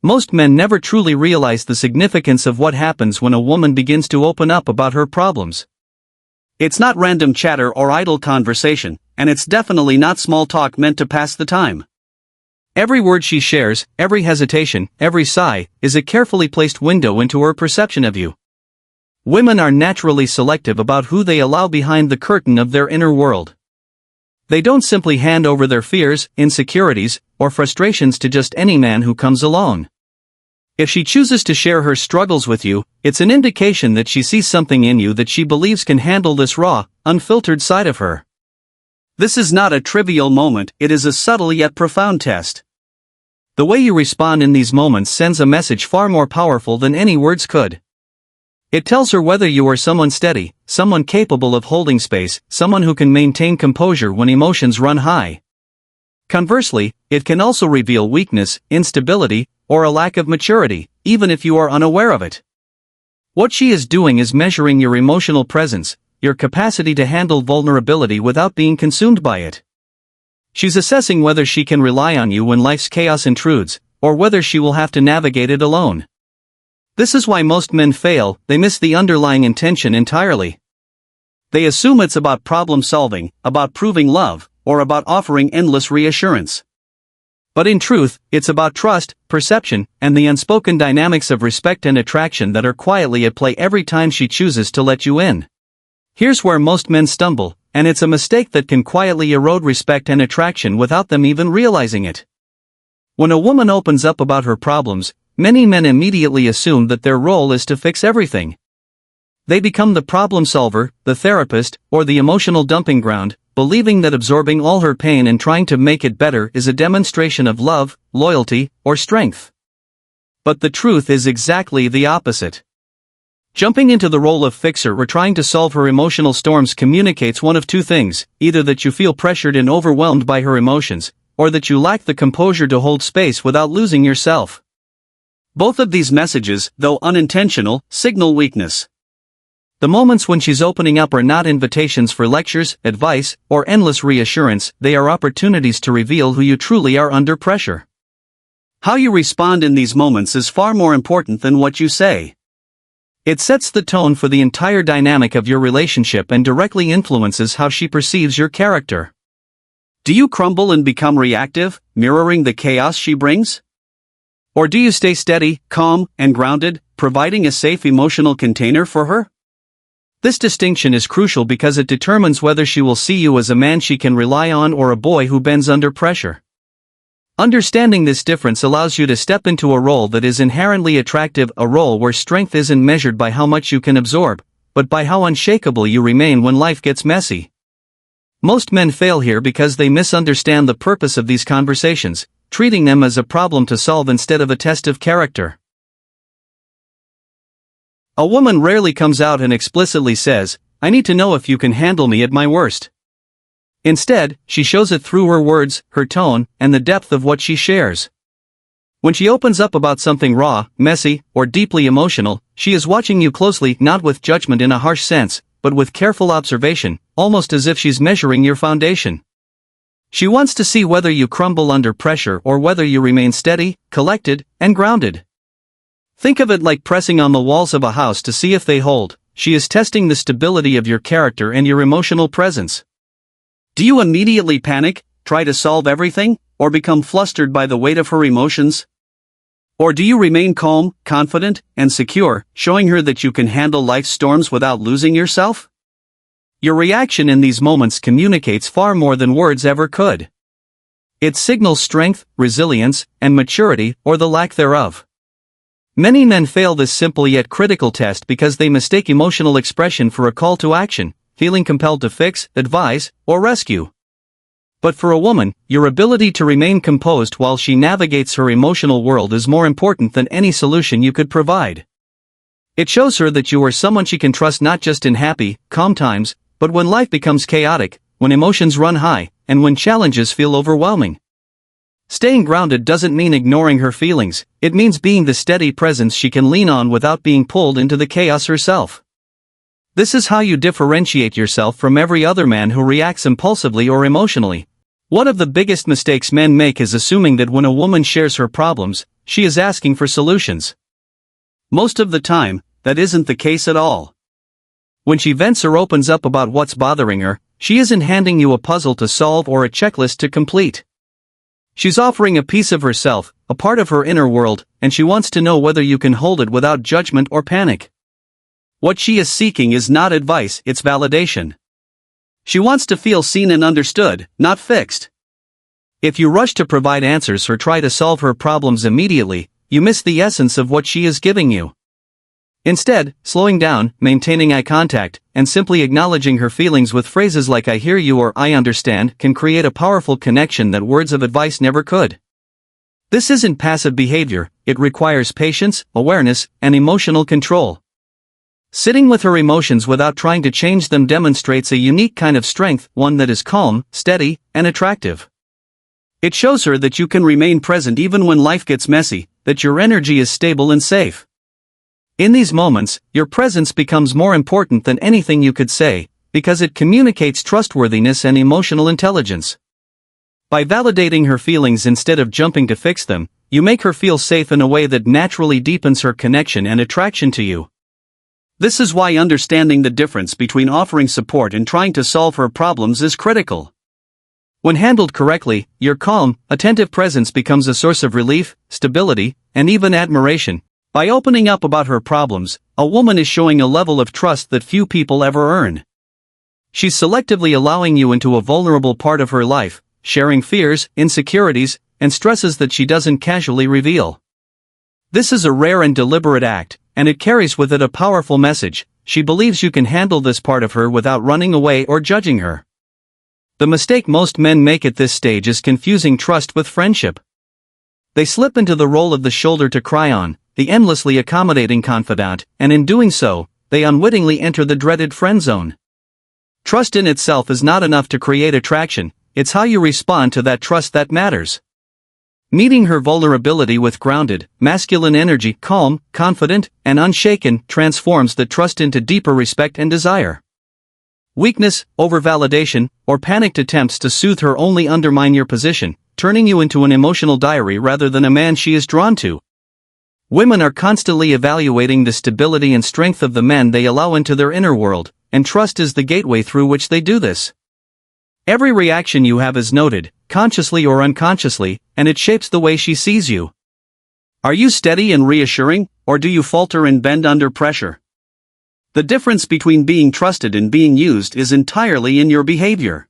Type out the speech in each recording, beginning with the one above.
Most men never truly realize the significance of what happens when a woman begins to open up about her problems. It's not random chatter or idle conversation, and it's definitely not small talk meant to pass the time. Every word she shares, every hesitation, every sigh, is a carefully placed window into her perception of you. Women are naturally selective about who they allow behind the curtain of their inner world. They don't simply hand over their fears, insecurities, or frustrations to just any man who comes along. If she chooses to share her struggles with you, it's an indication that she sees something in you that she believes can handle this raw, unfiltered side of her. This is not a trivial moment, it is a subtle yet profound test. The way you respond in these moments sends a message far more powerful than any words could. It tells her whether you are someone steady, someone capable of holding space, someone who can maintain composure when emotions run high. Conversely, it can also reveal weakness, instability, or a lack of maturity, even if you are unaware of it. What she is doing is measuring your emotional presence, your capacity to handle vulnerability without being consumed by it. She's assessing whether she can rely on you when life's chaos intrudes, or whether she will have to navigate it alone. This is why most men fail, they miss the underlying intention entirely. They assume it's about problem solving, about proving love, or about offering endless reassurance. But in truth, it's about trust, perception, and the unspoken dynamics of respect and attraction that are quietly at play every time she chooses to let you in. Here's where most men stumble, and it's a mistake that can quietly erode respect and attraction without them even realizing it. When a woman opens up about her problems, many men immediately assume that their role is to fix everything. They become the problem solver, the therapist, or the emotional dumping ground, believing that absorbing all her pain and trying to make it better is a demonstration of love, loyalty, or strength. But the truth is exactly the opposite. Jumping into the role of fixer or trying to solve her emotional storms communicates one of two things, either that you feel pressured and overwhelmed by her emotions, or that you lack the composure to hold space without losing yourself. Both of these messages, though unintentional, signal weakness. The moments when she's opening up are not invitations for lectures, advice, or endless reassurance, they are opportunities to reveal who you truly are under pressure. How you respond in these moments is far more important than what you say. It sets the tone for the entire dynamic of your relationship and directly influences how she perceives your character. Do you crumble and become reactive, mirroring the chaos she brings? Or do you stay steady, calm, and grounded, providing a safe emotional container for her? This distinction is crucial because it determines whether she will see you as a man she can rely on or a boy who bends under pressure. Understanding this difference allows you to step into a role that is inherently attractive, a role where strength isn't measured by how much you can absorb, but by how unshakable you remain when life gets messy. Most men fail here because they misunderstand the purpose of these conversations, treating them as a problem to solve instead of a test of character. A woman rarely comes out and explicitly says, "I need to know if you can handle me at my worst." Instead, she shows it through her words, her tone, and the depth of what she shares. When she opens up about something raw, messy, or deeply emotional, she is watching you closely, not with judgment in a harsh sense, but with careful observation, almost as if she's measuring your foundation. She wants to see whether you crumble under pressure or whether you remain steady, collected, and grounded. Think of it like pressing on the walls of a house to see if they hold. She is testing the stability of your character and your emotional presence. Do you immediately panic, try to solve everything, or become flustered by the weight of her emotions? Or do you remain calm, confident, and secure, showing her that you can handle life's storms without losing yourself? Your reaction in these moments communicates far more than words ever could. It signals strength, resilience, and maturity, or the lack thereof. Many men fail this simple yet critical test because they mistake emotional expression for a call to action, feeling compelled to fix, advise, or rescue. But for a woman, your ability to remain composed while she navigates her emotional world is more important than any solution you could provide. It shows her that you are someone she can trust not just in happy, calm times, but when life becomes chaotic, when emotions run high, and when challenges feel overwhelming. Staying grounded doesn't mean ignoring her feelings, it means being the steady presence she can lean on without being pulled into the chaos herself. This is how you differentiate yourself from every other man who reacts impulsively or emotionally. One of the biggest mistakes men make is assuming that when a woman shares her problems, she is asking for solutions. Most of the time, that isn't the case at all. When she vents or opens up about what's bothering her, she isn't handing you a puzzle to solve or a checklist to complete. She's offering a piece of herself, a part of her inner world, and she wants to know whether you can hold it without judgment or panic. What she is seeking is not advice, it's validation. She wants to feel seen and understood, not fixed. If you rush to provide answers or try to solve her problems immediately, you miss the essence of what she is giving you. Instead, slowing down, maintaining eye contact, and simply acknowledging her feelings with phrases like "I hear you" or "I understand" can create a powerful connection that words of advice never could. This isn't passive behavior, it requires patience, awareness, and emotional control. Sitting with her emotions without trying to change them demonstrates a unique kind of strength, one that is calm, steady, and attractive. It shows her that you can remain present even when life gets messy, that your energy is stable and safe. In these moments, your presence becomes more important than anything you could say, because it communicates trustworthiness and emotional intelligence. By validating her feelings instead of jumping to fix them, you make her feel safe in a way that naturally deepens her connection and attraction to you. This is why understanding the difference between offering support and trying to solve her problems is critical. When handled correctly, your calm, attentive presence becomes a source of relief, stability, and even admiration. By opening up about her problems, a woman is showing a level of trust that few people ever earn. She's selectively allowing you into a vulnerable part of her life, sharing fears, insecurities, and stresses that she doesn't casually reveal. This is a rare and deliberate act, and it carries with it a powerful message. She believes you can handle this part of her without running away or judging her. The mistake most men make at this stage is confusing trust with friendship. They slip into the role of the shoulder to cry on, the endlessly accommodating confidant, and in doing so, they unwittingly enter the dreaded friend zone. Trust in itself is not enough to create attraction, it's how you respond to that trust that matters. Meeting her vulnerability with grounded, masculine energy, calm, confident, and unshaken, transforms the trust into deeper respect and desire. Weakness, overvalidation, or panicked attempts to soothe her only undermine your position, turning you into an emotional diary rather than a man she is drawn to. Women are constantly evaluating the stability and strength of the men they allow into their inner world, and trust is the gateway through which they do this. Every reaction you have is noted, consciously or unconsciously, and it shapes the way she sees you. Are you steady and reassuring, or do you falter and bend under pressure? The difference between being trusted and being used is entirely in your behavior.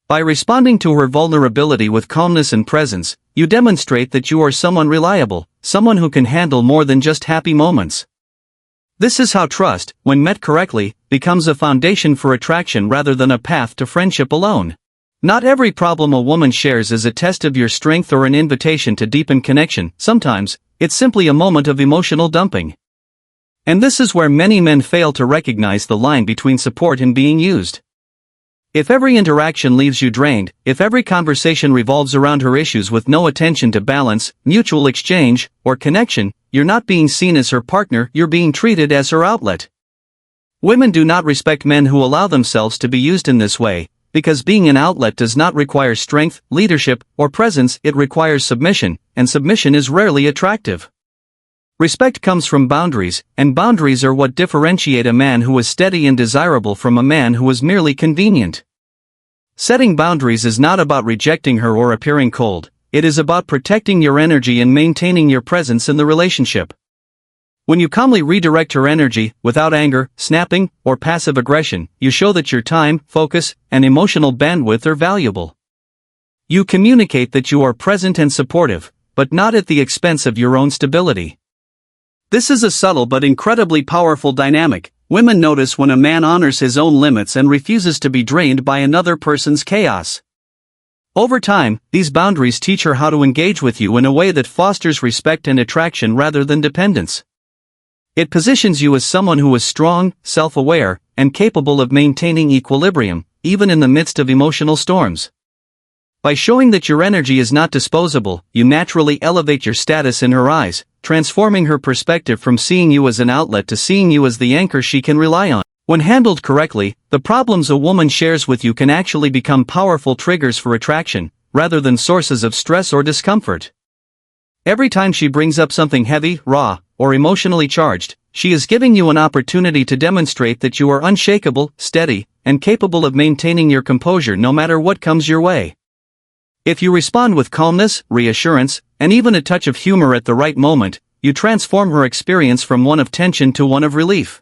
By responding to her vulnerability with calmness and presence, you demonstrate that you are someone reliable, someone who can handle more than just happy moments. This is how trust, when met correctly, becomes a foundation for attraction rather than a path to friendship alone. Not every problem a woman shares is a test of your strength or an invitation to deepen connection. Sometimes, it's simply a moment of emotional dumping. And this is where many men fail to recognize the line between support and being used. If every interaction leaves you drained, if every conversation revolves around her issues with no attention to balance, mutual exchange, or connection, you're not being seen as her partner, you're being treated as her outlet. Women do not respect men who allow themselves to be used in this way, because being an outlet does not require strength, leadership, or presence, it requires submission, and submission is rarely attractive. Respect comes from boundaries, and boundaries are what differentiate a man who is steady and desirable from a man who is merely convenient. Setting boundaries is not about rejecting her or appearing cold, it is about protecting your energy and maintaining your presence in the relationship. When you calmly redirect her energy, without anger, snapping, or passive aggression, you show that your time, focus, and emotional bandwidth are valuable. You communicate that you are present and supportive, but not at the expense of your own stability. This is a subtle but incredibly powerful dynamic. Women notice when a man honors his own limits and refuses to be drained by another person's chaos. Over time, these boundaries teach her how to engage with you in a way that fosters respect and attraction rather than dependence. It positions you as someone who is strong, self-aware, and capable of maintaining equilibrium, even in the midst of emotional storms. By showing that your energy is not disposable, you naturally elevate your status in her eyes, transforming her perspective from seeing you as an outlet to seeing you as the anchor she can rely on. When handled correctly, the problems a woman shares with you can actually become powerful triggers for attraction, rather than sources of stress or discomfort. Every time she brings up something heavy, raw, or emotionally charged, she is giving you an opportunity to demonstrate that you are unshakable, steady, and capable of maintaining your composure no matter what comes your way. If you respond with calmness, reassurance, and even a touch of humor at the right moment, you transform her experience from one of tension to one of relief.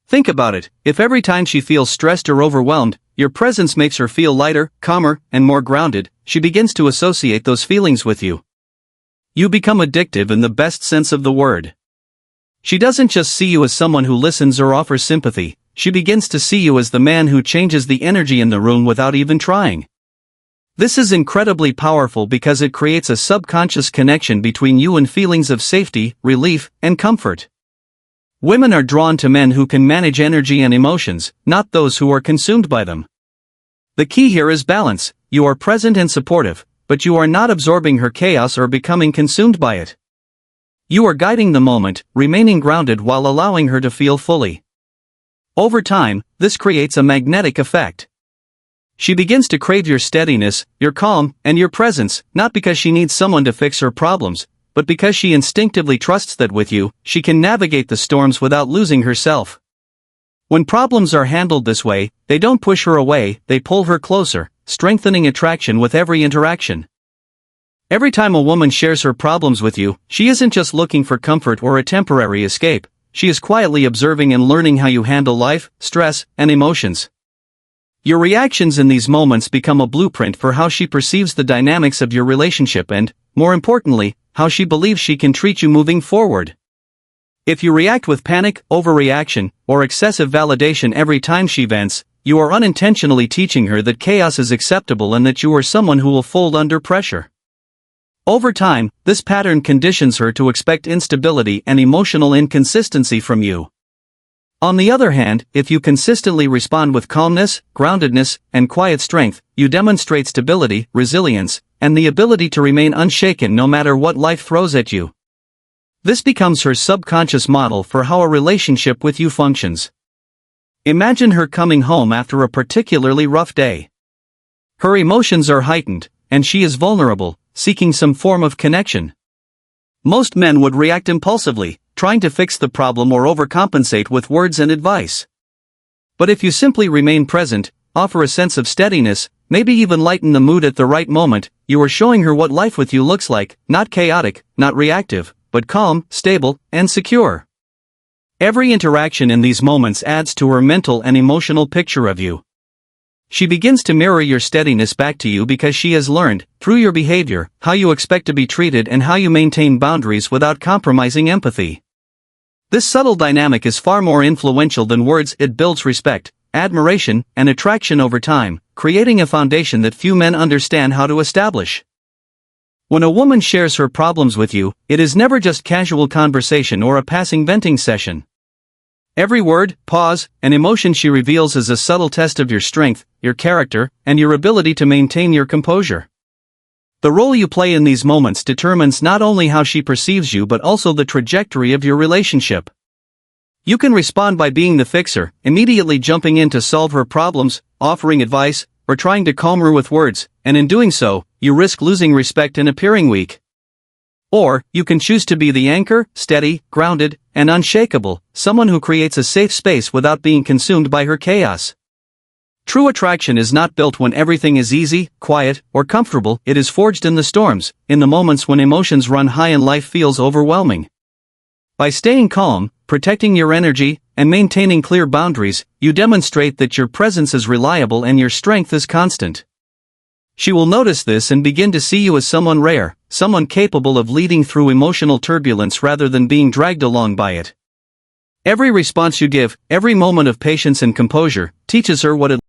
Think about it, if every time she feels stressed or overwhelmed, your presence makes her feel lighter, calmer, and more grounded, she begins to associate those feelings with you. You become addictive in the best sense of the word. She doesn't just see you as someone who listens or offers sympathy, she begins to see you as the man who changes the energy in the room without even trying. This is incredibly powerful because it creates a subconscious connection between you and feelings of safety, relief, and comfort. Women are drawn to men who can manage energy and emotions, not those who are consumed by them. The key here is balance. You are present and supportive, but you are not absorbing her chaos or becoming consumed by it. You are guiding the moment, remaining grounded while allowing her to feel fully. Over time, this creates a magnetic effect. She begins to crave your steadiness, your calm, and your presence, not because she needs someone to fix her problems, but because she instinctively trusts that with you, she can navigate the storms without losing herself. When problems are handled this way, they don't push her away, they pull her closer, strengthening attraction with every interaction. Every time a woman shares her problems with you, she isn't just looking for comfort or a temporary escape, she is quietly observing and learning how you handle life, stress, and emotions. Your reactions in these moments become a blueprint for how she perceives the dynamics of your relationship and, more importantly, how she believes she can treat you moving forward. If you react with panic, overreaction, or excessive validation every time she vents, you are unintentionally teaching her that chaos is acceptable and that you are someone who will fold under pressure. Over time, this pattern conditions her to expect instability and emotional inconsistency from you. On the other hand, if you consistently respond with calmness, groundedness, and quiet strength, you demonstrate stability, resilience, and the ability to remain unshaken no matter what life throws at you. This becomes her subconscious model for how a relationship with you functions. Imagine her coming home after a particularly rough day. Her emotions are heightened, and she is vulnerable, seeking some form of connection. Most men would react impulsively, trying to fix the problem or overcompensate with words and advice. But if you simply remain present, offer a sense of steadiness, maybe even lighten the mood at the right moment, you are showing her what life with you looks like, not chaotic, not reactive, but calm, stable, and secure. Every interaction in these moments adds to her mental and emotional picture of you. She begins to mirror your steadiness back to you because she has learned, through your behavior, how you expect to be treated and how you maintain boundaries without compromising empathy. This subtle dynamic is far more influential than words. It builds respect, admiration, and attraction over time, creating a foundation that few men understand how to establish. When a woman shares her problems with you, it is never just casual conversation or a passing venting session. Every word, pause, and emotion she reveals is a subtle test of your strength, your character, and your ability to maintain your composure. The role you play in these moments determines not only how she perceives you but also the trajectory of your relationship. You can respond by being the fixer, immediately jumping in to solve her problems, offering advice, or trying to calm her with words, and in doing so, you risk losing respect and appearing weak. Or, you can choose to be the anchor, steady, grounded, and unshakable, someone who creates a safe space without being consumed by her chaos. True attraction is not built when everything is easy, quiet, or comfortable. It is forged in the storms, in the moments when emotions run high and life feels overwhelming. By staying calm, protecting your energy, and maintaining clear boundaries, you demonstrate that your presence is reliable and your strength is constant. She will notice this and begin to see you as someone rare, someone capable of leading through emotional turbulence rather than being dragged along by it. Every response you give, every moment of patience and composure, teaches her what it